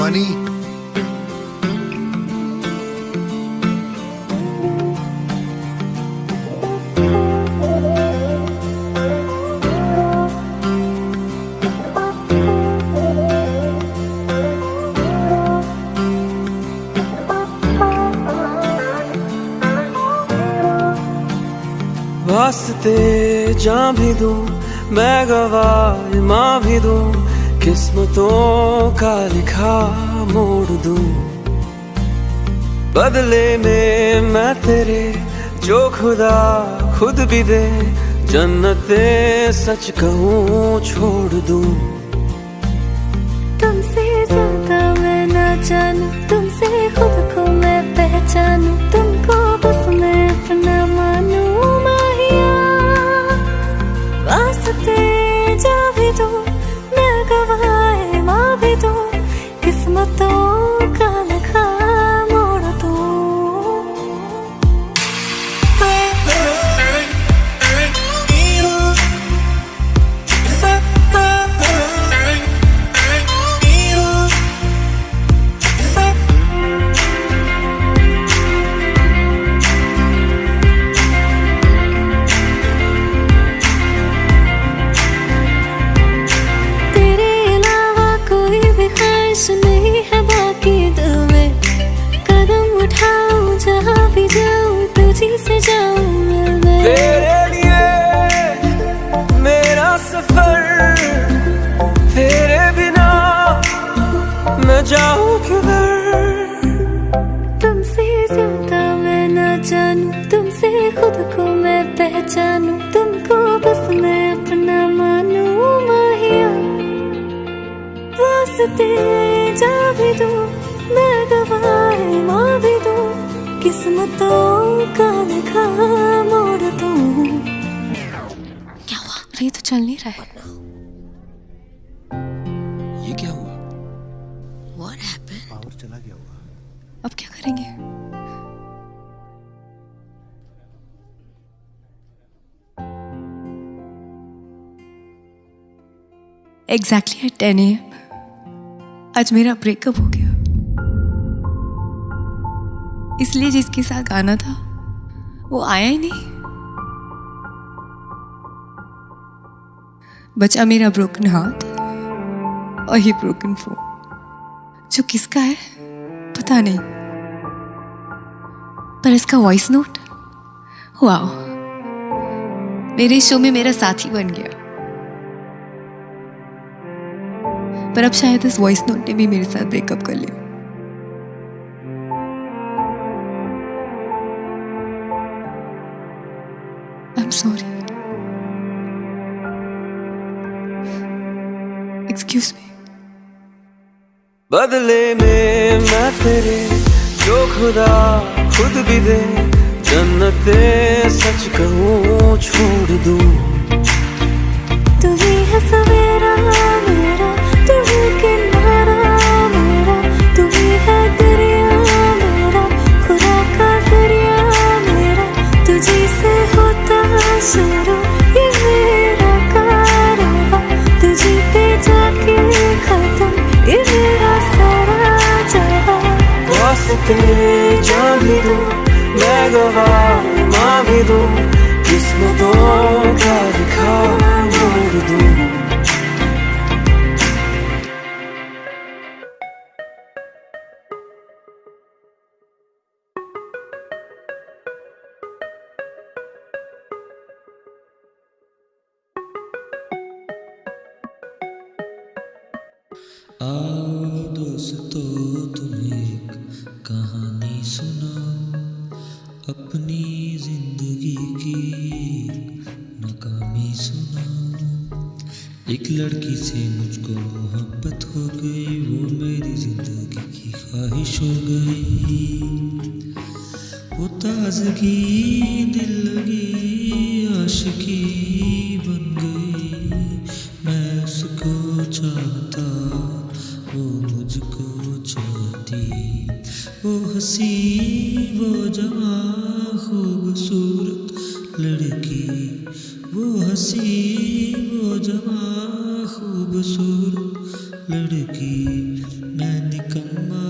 Money. वास्ते जान भी दूं मैं गवाह माँ भी दूं, किस्मतों का लिखा मोड़ दूं। बदले में मैं तेरे जो खुदा खुद भी दे, जन्नते सच कहूँ छोड़ दूं। तुमसे ज्यादा मैं ना जानूं, तुमसे खुद को मैं पहचानूं, तुमको बस मैं अपना मानूं। वास्ते जा भी दूं मैं गवाह माँ भी दूं, किस्मतों का लिखा मोड़ दूं। नहीं है बाकी दिल में, कदम उठाऊं जहाँ भी जाऊं तुझी से जाऊं मैं। तेरे लिए मेरा सफर, तेरे बिना मैं जाऊं किधर। तुमसे ज्यादा मैं ना जानूं, तुमसे खुद को मैं पहचानूं, तुमको बस मैं अपना मानूं माहिया। वास्ते जा भी दूं मैं गवाह माँ भी दूं, किस्मतों का लिखा मोड़ दूं। क्या हुआ? अरे ये तो चल नहीं रहा है। ये क्या हुआ? What happened? पावर चला गया होगा। अब क्या करेंगे? Exactly at 10 AM आज मेरा ब्रेकअप हो गया। इसलिए जिसके साथ आना था वो आया ही नहीं। बचा मेरा ब्रोकन हाथ और ये ब्रोकन फोन, जो किसका है पता नहीं, पर इसका वॉइस नोट वाओ, मेरे शो में मेरा साथी बन गया। पर अब शायद इस वॉइस नोट ने भी मेरे साथ ब्रेकअप कर लिया। I'm sorry. Excuse me. बदले में मैं तेरे जो खुदा खुद भी दे, जन्नते सच कहूँ छोड़ दूं। तू ही है सवेरा मेरा, तू ही किनारा मेरा, तू ही है दरिया मेरा, खुदा का जरिया मेरा। तुझी से होता शुरू ये मेरा कारवां, तुझी पे जाके खत्म ये मेरा सारा जहां। वास्ते जान भी दूं मैं गवाह माँ भी दूं, किस्मतों का लिखा मोड़ दूं। आओ दोस्तों तुम्हें एक कहानी सुनाऊं, अपनी जिंदगी की नाकामी सुनाऊं। एक लड़की से मुझको मोहब्बत हो गई, वो मेरी जिंदगी की ख्वाहिश हो गई। वो ताजगी दिल लगी आशिकी बन गई, मैं उसको चाहता वो मुझको चाहती। वो हंसी वो जवां खूबसूरत लड़की, वो हंसी वो जवां खूबसूरत लड़की, मैं निकम्मा